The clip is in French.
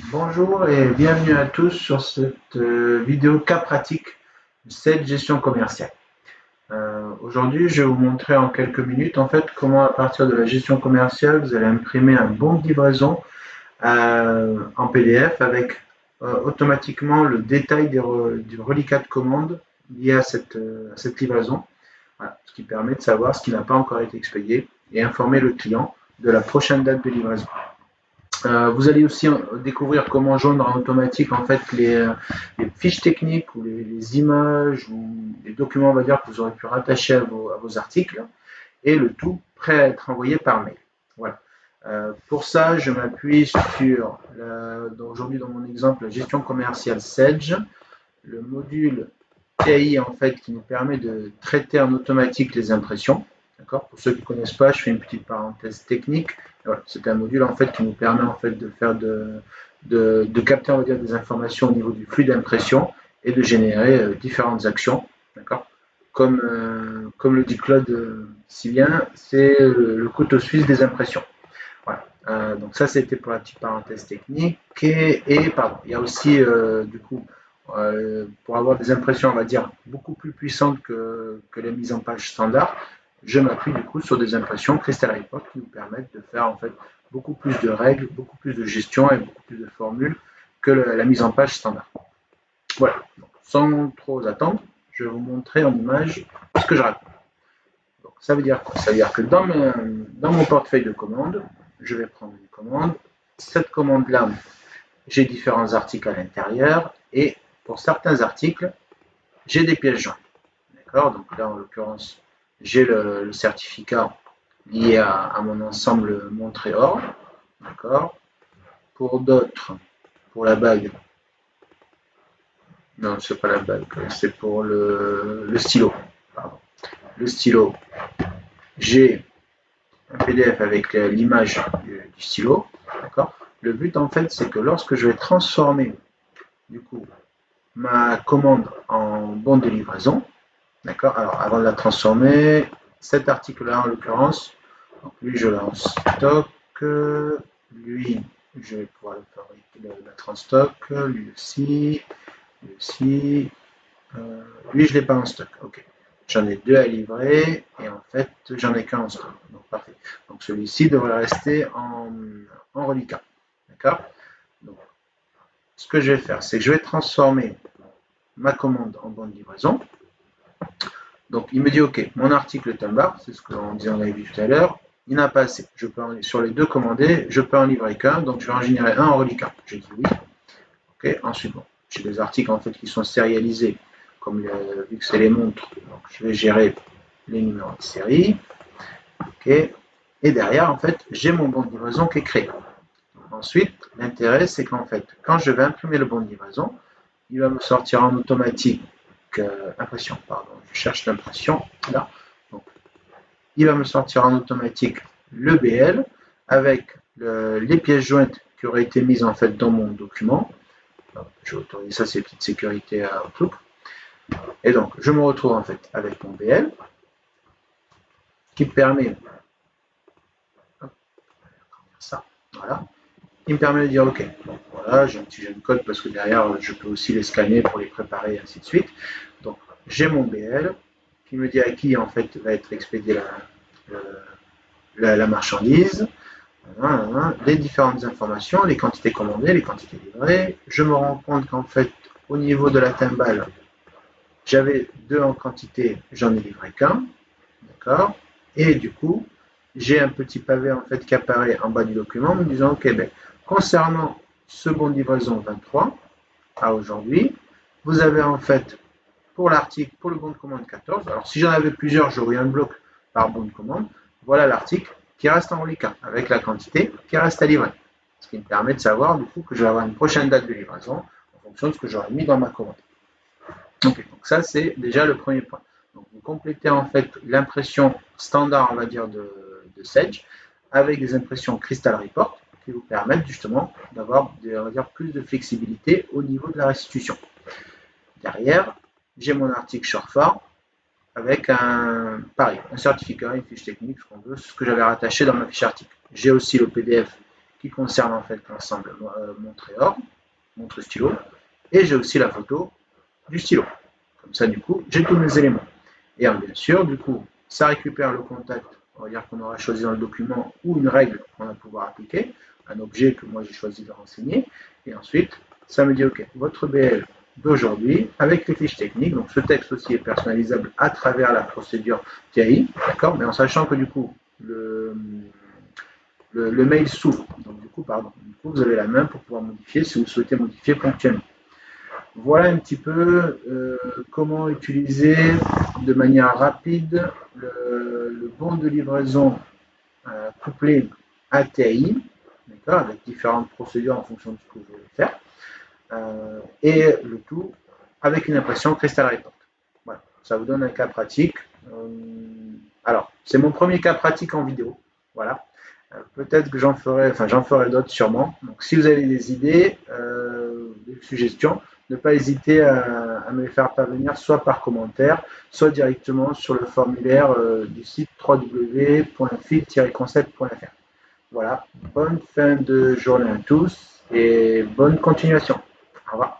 Bonjour et bienvenue à tous sur cette vidéo cas pratique de cette gestion commerciale. Aujourd'hui, je vais vous montrer en quelques minutes en fait comment à partir de la gestion commerciale, vous allez imprimer un bon de livraison en PDF avec automatiquement le détail du reliquat de commande lié à cette livraison. Voilà, ce qui permet de savoir ce qui n'a pas encore été expédié et informer le client de la prochaine date de livraison. Vous allez aussi découvrir comment joindre en automatique en fait les fiches techniques ou les images ou les documents on va dire que vous aurez pu rattacher à vos articles et le tout prêt à être envoyé par mail. Voilà. Pour ça, je m'appuie sur aujourd'hui dans mon exemple la gestion commerciale Sedge, le module TAI en fait qui nous permet de traiter en automatique les impressions. D'accord. Pour ceux qui ne connaissent pas, je fais une petite parenthèse technique. Voilà, c'est un module en fait qui nous permet en fait de faire de capter on va dire des informations au niveau du flux d'impression et de générer différentes actions. D'accord. Comme le dit Claude si bien, c'est le couteau suisse des impressions. Voilà. Donc ça, c'était pour la petite parenthèse technique. Pardon, il y a aussi du coup pour avoir des impressions, on va dire, beaucoup plus puissantes que les mises en page standard, je m'appuie du coup sur des impressions Crystal Report qui nous permettent de faire en fait beaucoup plus de règles, beaucoup plus de gestion et beaucoup plus de formules que la mise en page standard. Voilà. Donc, sans trop attendre, je vais vous montrer en image ce que je raconte. Donc, ça veut dire quoi? Ça veut dire que dans mon portefeuille de commandes, je vais prendre une commande. Cette commande-là, j'ai différents articles à l'intérieur et pour certains articles, j'ai des pièces jointes. D'accord. Donc là, en l'occurrence, j'ai le certificat lié à mon ensemble montré or. D'accord. Pour d'autres, pour la bague, non, c'est pas la bague, c'est pour le stylo. Pardon. Le stylo, j'ai un PDF avec l'image du stylo. D'accord. Le but, en fait, c'est que lorsque je vais transformer, du coup, ma commande en bon de livraison, d'accord. Alors, avant de la transformer, cet article-là, en l'occurrence, donc lui, je l'ai en stock. Lui, je vais pouvoir le mettre en stock. Lui aussi. Lui aussi. Lui, je ne l'ai pas en stock. Ok. J'en ai deux à livrer et en fait, j'en ai qu'un en stock. Donc, parfait. Donc, celui-ci devrait rester en reliquat. D'accord. Donc, ce que je vais faire, c'est que je vais transformer ma commande en bon de livraison. Donc il me dit ok, mon article est un bar, c'est ce qu'on disait en live tout à l'heure, il n'a pas assez. Sur les deux commandés, je peux en livrer qu'un, donc je vais en générer un en reliquat. J'ai dit oui. Ok, ensuite bon, j'ai des articles en fait qui sont sérialisés, comme vu que c'est les montres, donc je vais gérer les numéros de série. Ok. Et derrière, en fait, j'ai mon bon de livraison qui est créé. Ensuite, l'intérêt, c'est qu'en fait, quand je vais imprimer le bon de livraison, il va me sortir en automatique impression, pardon, je cherche l'impression, là. Donc, il va me sortir en automatique le BL avec les pièces jointes qui auraient été mises en fait dans mon document. Je vais autoriser ça, c'est petite sécurité à Outlook. Et donc, je me retrouve en fait avec mon BL qui me permet, ça, voilà, qui me permet de dire ok, bon, voilà, j'ai un petit jeune code parce que derrière je peux aussi les scanner pour les préparer et ainsi de suite. Donc, j'ai mon BL qui me dit à qui en fait va être expédiée la marchandise, les différentes informations, les quantités commandées, les quantités livrées. Je me rends compte qu'en fait, au niveau de la timbale, j'avais deux en quantité, j'en ai livré qu'un, d'accord. Et du coup, j'ai un petit pavé en fait qui apparaît en bas du document me disant ok, ben, concernant ce bon de livraison 23 à aujourd'hui, vous avez en fait pour l'article, pour le bon de commande 14. Alors si j'en avais plusieurs, j'aurais un bloc par bon de commande. Voilà l'article qui reste en reliquat avec la quantité qui reste à livrer. Ce qui me permet de savoir du coup que je vais avoir une prochaine date de livraison en fonction de ce que j'aurais mis dans ma commande. Okay, donc ça c'est déjà le premier point. Donc vous complétez en fait l'impression standard, on va dire, de Sedge avec des impressions Crystal Report qui vous permettent justement d'avoir plus de flexibilité au niveau de la restitution. Derrière, j'ai mon article Shortform avec pareil, un certificat, une fiche technique, ce qu'on veut, ce que j'avais rattaché dans ma fiche article. J'ai aussi le PDF qui concerne en fait l'ensemble montre stylo, et j'ai aussi la photo du stylo. Comme ça, du coup, j'ai tous mes éléments. Et bien sûr, du coup, ça récupère le contact, on va dire qu'on aura choisi dans le document, ou une règle qu'on va pouvoir appliquer, un objet que moi j'ai choisi de renseigner, et ensuite, ça me dit, OK, votre BL d'aujourd'hui, avec les fiches techniques, donc ce texte aussi est personnalisable à travers la procédure TAI, d'accord, mais en sachant que du coup, le mail s'ouvre, donc du coup, vous avez la main pour pouvoir modifier si vous souhaitez modifier ponctuellement. Voilà un petit peu comment utiliser de manière rapide le bon de livraison couplé à TAI, avec différentes procédures en fonction de ce que vous voulez faire, et le tout avec une impression Crystal Report. Voilà, ça vous donne un cas pratique. Alors, c'est mon premier cas pratique en vidéo. Voilà. Peut-être que j'en ferai d'autres sûrement. Donc, si vous avez des idées, des suggestions, ne pas hésiter à me les faire parvenir soit par commentaire, soit directement sur le formulaire du site www.fit-concept.fr. Voilà, bonne fin de journée à tous et bonne continuation. Au revoir.